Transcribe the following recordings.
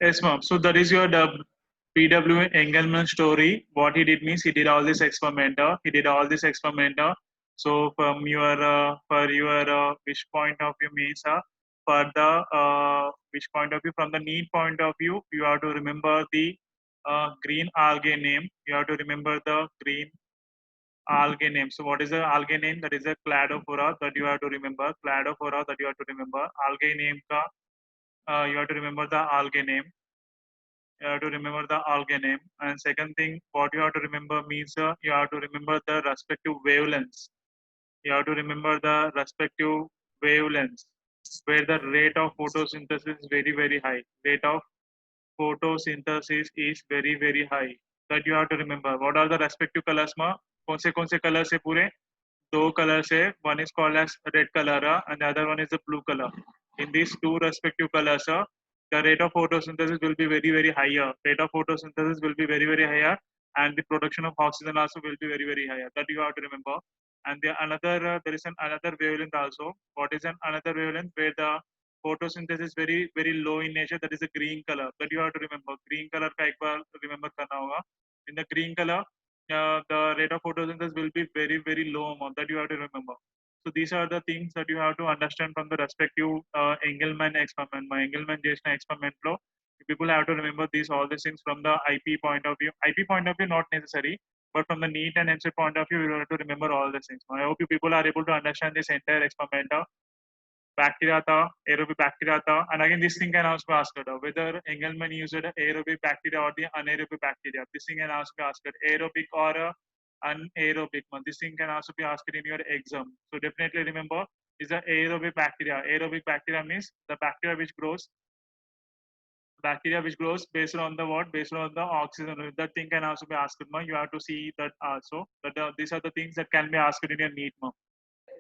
Yes, ma'am. So that is your PW Engelman story. What he did means he did all this experimenter. He did all this experimenter. So for your which point of view means for the which point of view, from the need point of view, you have to remember the green algae name. You have to remember the green algae name. So what is the algae name? That is a Cladophora that you have to remember. Cladophora that you have to remember. Algae name ka you have to remember the algae name. You have to remember the algae name. And second thing, what you have to remember means you have to remember the respective wavelengths. You have to remember the respective wavelengths where the rate of photosynthesis is very very high. Rate of photosynthesis is very very high. That you have to remember. What are the respective colors? Ma? कौन से colors है पूरे? Two colors है. One is called as red color and the other one is the blue color. In these two respective colors, the rate of photosynthesis will be very very higher. Rate of photosynthesis will be very very higher, and the production of oxygen also will be very very higher. That you have to remember. And there is another wavelength also. What is another wavelength where the photosynthesis is very very low in nature? That is a green color. That you have to remember. Green color का एक बार remember करना होगा. In the green color, the rate of photosynthesis will be very very low amount. That you have to remember. So these are the things that you have to understand from the respective Engelmann experiment. My Engelmann చేసిన experiment లో people have to remember these all these things from the IP point of view. IP point of view not necessary, but from the NEET and MCET point of view, you have to remember all these things. I hope you people are able to understand this entire experiment. Bacteria tha, aerobic bacteria tha, and again this thing can also be asked whether Engelmann used aerobic bacteria or the anaerobic bacteria. This thing can also be asked aerobic or anaerobic. This thing can also be asked in your exam. So definitely remember is the aerobic bacteria. Aerobic bacteria means the bacteria which grows based on the what? Based on the oxygen. That thing can also be asked. You have to see that also. That these are the things that can be asked in your NEET.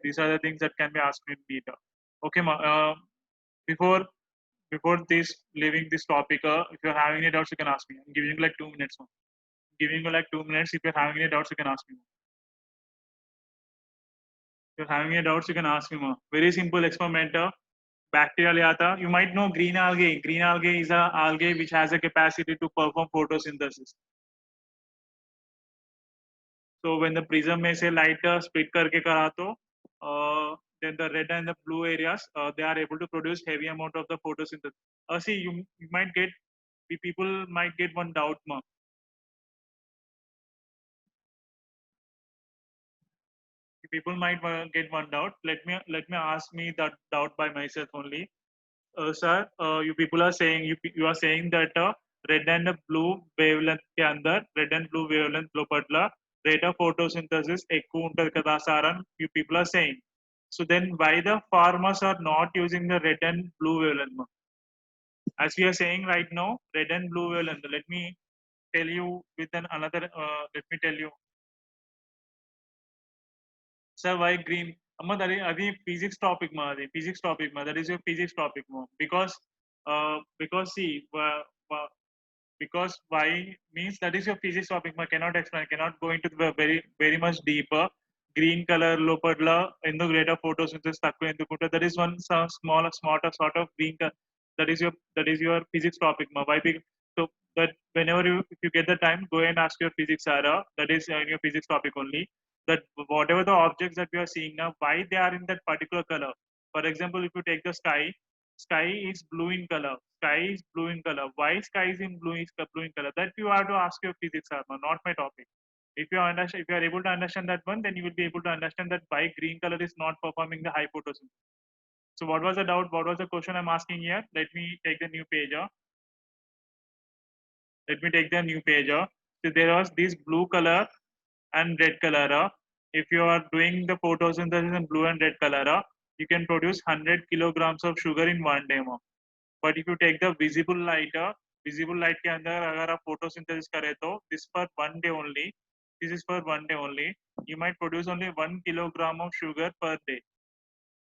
These are the things that can be asked in NEET. Okay, ma. Before before this leaving this topic, if you're having any doubts, you can ask me. I'm giving you like 2 minutes. Ma. Giving you like 2 minutes. If you're having any doubts, you can ask me. If you're having any doubts, you can ask me. Ma. Very simple experiment. Bacteria liata. You might know green algae. Green algae is a algae which has a capacity to perform photosynthesis. So when the prism में से light split करके करा तो then the red and the blue areas they are able to produce heavy amount of the photosynthesis. See, you might get people might get one doubt, ma. People might get one doubt. Let me ask me that doubt by myself only. Sir, you people are saying you are saying that red and blue wavelength के अंदर red and blue wavelength लोपटला rate of photosynthesis ఎక్కువ ఉంటది కదా sir అని you people are saying. So then why the farmers are not using the red and blue wavelength? As we are saying right now, red and blue wavelength. Let me tell you with another. Let me tell you, sir, why green? Amma, that is physics topic, ma. Physics topic, ma. That is your physics topic, ma. Because see, because why means that is your physics topic. I cannot explain. I cannot go into the very much deeper. Green color లోపట్ల ఎందుకు rate of photosynthesis తక్కువ ఎందుకుంటే that is one small sort of green color. That is your physics topic. Why? So that whenever if you get the time, go and ask your physics Sarah. That is in your physics topic only. That whatever the objects that we are seeing now, why they are in that particular color. For example, if you take the sky is blue in color. Sky is blue in color. Why sky is in blue in color? That you have to ask your physics, Arma, not my topic. If you understand, if you are able to understand that one, then you will be able to understand that why green color is not performing the high photosynthesis. So what was the doubt? What was the question I'm asking here? Let me take the new page. Let me take the new page. So there was this blue color and red color. If you are doing the photosynthesis in blue and red color, you can produce 100 kilograms of sugar in one day. But if you take the visible light के अंदर अगर आप photosynthesis करें तो this for one day only. This is for one day only. You might produce only 1 kilogram of sugar per day.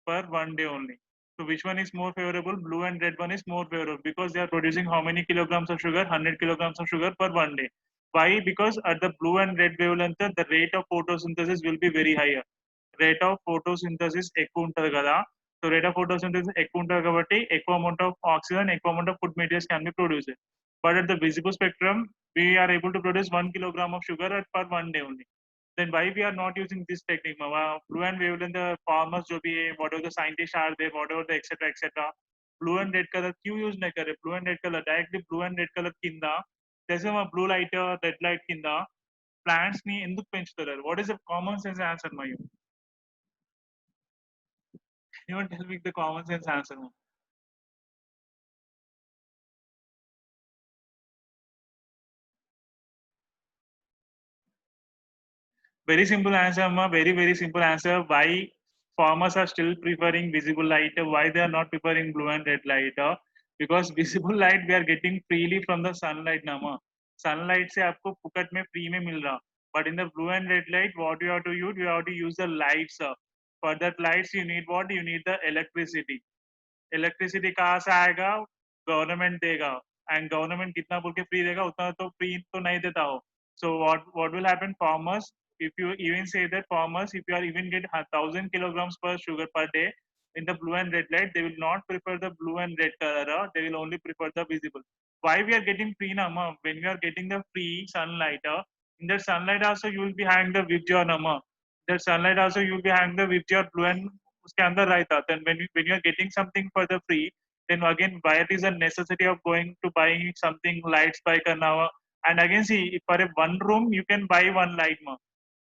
Per one day only. So which one is more favorable? Blue and red one is more favorable because they are producing how many kilograms of sugar? 100 kilograms of sugar per one day. Why? Because at the blue and red wavelength, the rate of photosynthesis will be very higher. Rate of photosynthesis ఎక్కువ ఉంటది కదా. So rate of photosynthesis ఎక్కువ ఉంటుంది కాబట్టి ఎక్కువ amount of oxygen, ఎక్కువ amount of food materials can be produced. But at the visible spectrum, we are able to produce 1 kilogram of sugar at per 1 day only. Then why we are not using this technique? Blue and wavelength the farmers जो भी है, whatever the scientists are there, whatever the etc. Blue and red color क्यों use नहीं कर रहे? Blue and red color directly blue and red color किंदा जैसे वहाँ blue light red light किंदा plants नी ఎందుకు పెంచుతారు? What is the common sense answer my you? Anyone tell me the common sense answer? Very simple answer, Amma. Very simple answer. Why farmers are still preferring visible light? Why they are not preferring blue and red light? Because visible light we are getting freely from the sunlight, Nama. Sunlight से आपको फुकट में free में मिल रहा. But in the blue and red light, what you have to use? You have to use the lights. For that lights, you need what? You need the electricity. Electricity कहाँ से आएगा? Government देगा. And government कितना बोल के free देगा? उतना तो फ्री तो नहीं देता हो. So what will happen? Farmers, if you even say that farmers, if you are even get 1,000 kilograms per sugar per day in the blue and red light, they will not prefer the blue and red color. They will only prefer the visible. Why we are getting free nama? When we are getting the free sunlight, in that sunlight also you will be having the Vibgyor nama. That sunlight also you will be having the Vibgyor blue and उसके अंदर रहता. Then when you are getting something for the free, then again why it is a necessity of going to buying something lights by करना हुआ. And again, see, for a one room, you can buy one light.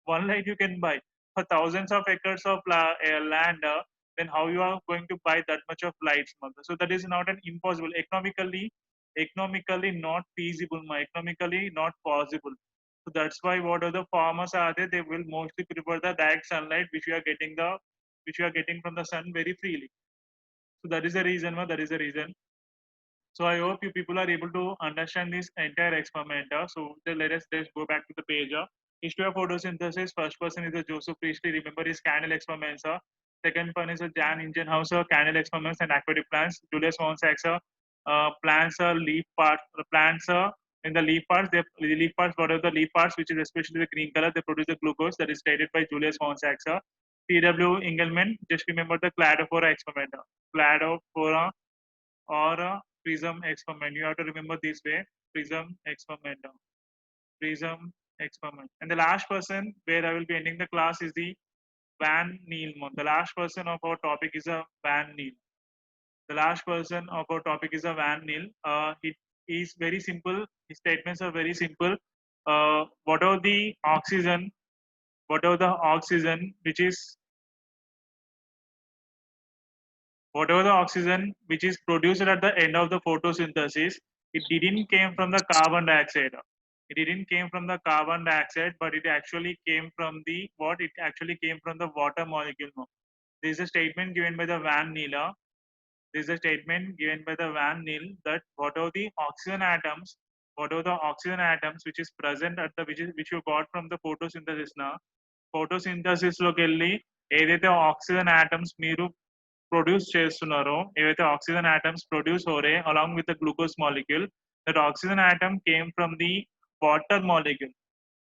One light you can buy for thousands of acres of land. Then how you are going to buy that much of lights? So that is not an impossible. Economically not feasible. Economically not possible. So that's why what are the farmers are there? They will mostly prefer the direct sunlight which you are getting from the sun very freely. So that is the reason. That is the reason. So I hope you people are able to understand this entire experiment. So let's go back to the page. History of photosynthesis. First person is the Joseph Priestley. Remember his candle experiments. Second one is the Jan Ingenhouse candle experiments and aquatic plants. Julius von Sachs plants leaf parts. Plants in the leaf parts. The leaf parts. What are the leaf parts? Which is especially the green color. They produce the glucose that is stated by Julius von Sachs. T.W. Engelmann. Just remember the cladophora experiment. Cladophora or prism experiment. You have to remember this way: prism experiment, prism experiment. And the last person where I will be ending the class is the Van Neal. The last person of our topic is a Van Neal. The last person of our topic is a Van Neal. It is very simple. His statements are very simple. Whatever the oxygen, which is whatever the oxygen which is produced at the end of the photosynthesis, it didn't came from the carbon dioxide. It didn't came from the carbon dioxide, but it actually came from the what? It actually came from the water molecule. This is a statement given by the Van Neal. This is a statement given by the Van Neal that whatever the oxygen atoms which is present at the which you got from the photosynthesis now, photosynthesis లోకి వెళ్ళి ఏదైతే oxygen atoms మీరు produce చేస్తున్నారో ఏవైతే oxygen atoms produce हो रहे along with the glucose molecule, that oxygen atom came from the water molecule.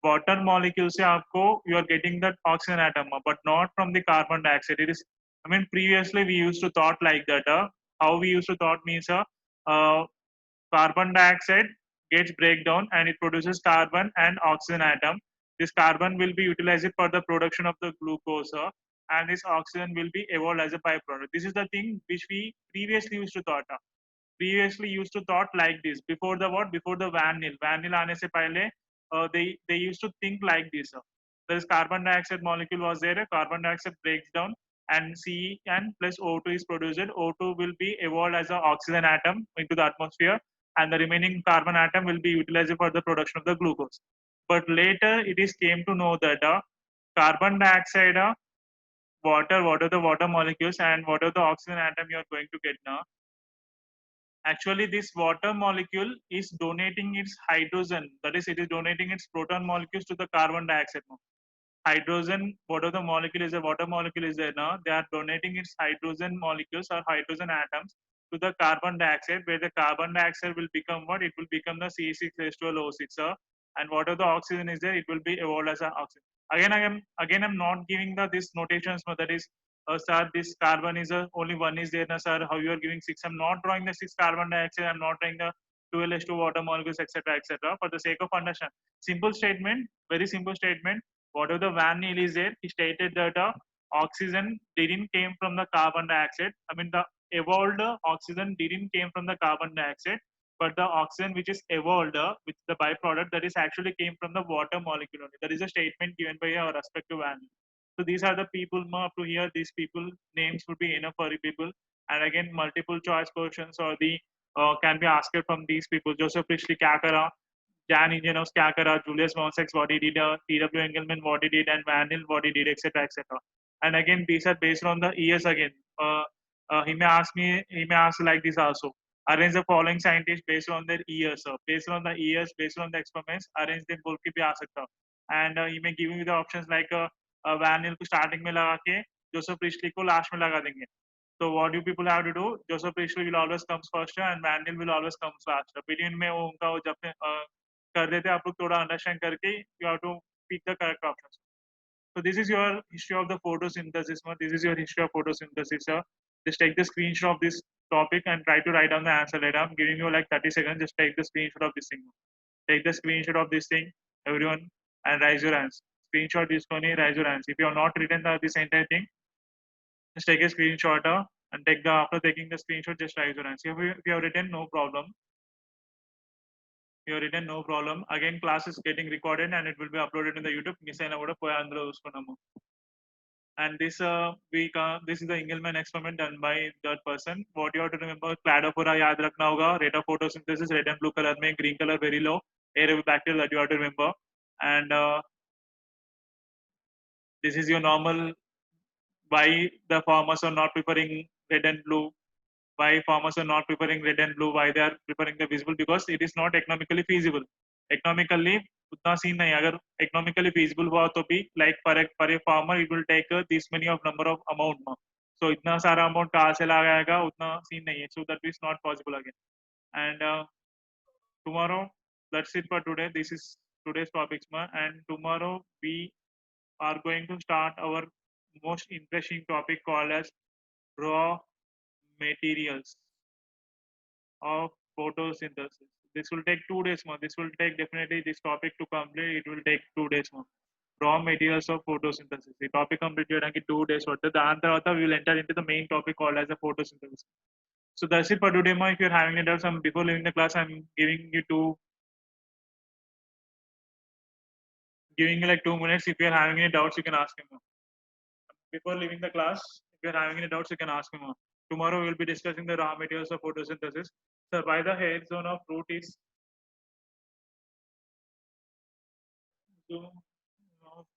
Water molecule से आपको you are getting that oxygen atom, but not from the carbon dioxide. It is, I mean, previously we used to thought like that. How we used to thought means carbon dioxide gets breakdown and it produces carbon and oxygen atom. This carbon will be utilized for the production of the glucose, and this oxygen will be evolved as a byproduct. This is the thing which we previously used to thought. Previously used to thought like this. Before the what? Before the Van Neal. Van Neal aane se pehle, they used to think like this. This carbon dioxide molecule was there. Carbon dioxide breaks down and CN plus O2 is produced. O2 will be evolved as an oxygen atom into the atmosphere, and the remaining carbon atom will be utilized for the production of the glucose. But later it is came to know that carbon dioxide, what are the water molecules and what are the oxygen atom you are going to get now. Actually, this water molecule is donating its hydrogen. That is, it is donating its proton molecules to the carbon dioxide. Hydrogen, what are the molecule is a water molecule is there now? They are donating its hydrogen molecules or hydrogen atoms to the carbon dioxide, where the carbon dioxide will become what? It will become the C6H12O6. And what are the oxygen is there? It will be evolved as an oxygen. Again, I'm not giving the this notations. That is, sir, this carbon is only one is there, na, sir. How you are giving six? I'm not drawing the six carbon dioxide. I'm not drawing the 12H2 water molecules, etc., etc. For the sake of understand, simple statement, very simple statement. Whatever the Van Niel is there, he stated that oxygen didn't came from the carbon dioxide. I mean, the evolved oxygen didn't came from the carbon dioxide, but the oxygen which is evolved with the byproduct that is actually came from the water molecule only. That is a statement given by our respective Van Niel. So these are the people up to here. These people names would be enough for the people. And again, multiple choice questions or the can be asked from these people. Joseph Priestley, Kakara, Jan Ingenos, Kakara, Julius Monsex, what he did, T.W. Engelman, what he did, and Van Til, what he did, etc., etc. And again, these are based on the years again. He may ask like this also. Arrange the following scientists based on their years, based on the years, based on the experiments, arrange them बोल के भी आ सकता. And he may give you the options like Van Til को starting में लगा के Joseph Priestley को last में लगा देंगे. So what do people have to do? Joseph Priestley will always comes first and Van Til will always comes last. Between में वो उनका वो जब कर देते आप लोग थोड़ा understand करके you have to pick the correct options. So this is your history of the photosynthesis. This is your history of photosynthesis. Just take the screenshot of this topic and try to write down the answer later. I'm giving you like 30 seconds. Just take the screenshot of this thing. Take the screenshot of this thing, everyone, and raise your hands. Screenshot this one, raise your hands. If you have not written this entire thing, just take a screenshot and take the after taking the screenshot, just raise your hands. If you have written, no problem. You have written, no problem. Again, class is getting recorded and it will be uploaded in the YouTube. Miss అయినా కూడా పోయి అందులో చూసుకున్నాము. And this is the Engelmann experiment done by that person. What you have to remember, Cladophora याद रखना होगा. Rate of photosynthesis red and blue color में, green color very low. Aerobic bacteria that you have to remember. And this is your normal. Why the farmers are not preferring red and blue? Why farmers are not preferring red and blue? Why they are preferring the visible? Because it is not economically feasible. Economically उतना scene नहीं. अगर economically feasible हुआ तो भी like for a farmer it will take this many of number of amount. So इतना सारा amount कहाँ से लगाएगा उतना सीन नहीं है. So that is not possible again. And tomorrow, that's it for today. This is today's topics, and tomorrow we are going to start our most interesting topic called as raw materials of photosynthesis. This will take 2 days more. This will take definitely this topic to complete. It will take 2 days more. Raw materials of photosynthesis. The topic completed in 2 days. What the answer we will enter into the main topic called as a photosynthesis. So that's it for today, ma. If you're having any doubts, before leaving the class, I'm giving you like 2 minutes. If you're having any doubts, you can ask him. Before leaving the class, if you're having any doubts, you can ask him. Tomorrow we'll be discussing the raw materials of photosynthesis. So by the head zone of root is so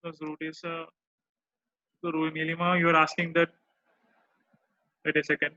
the root is so Milima, you're asking that. Wait a second.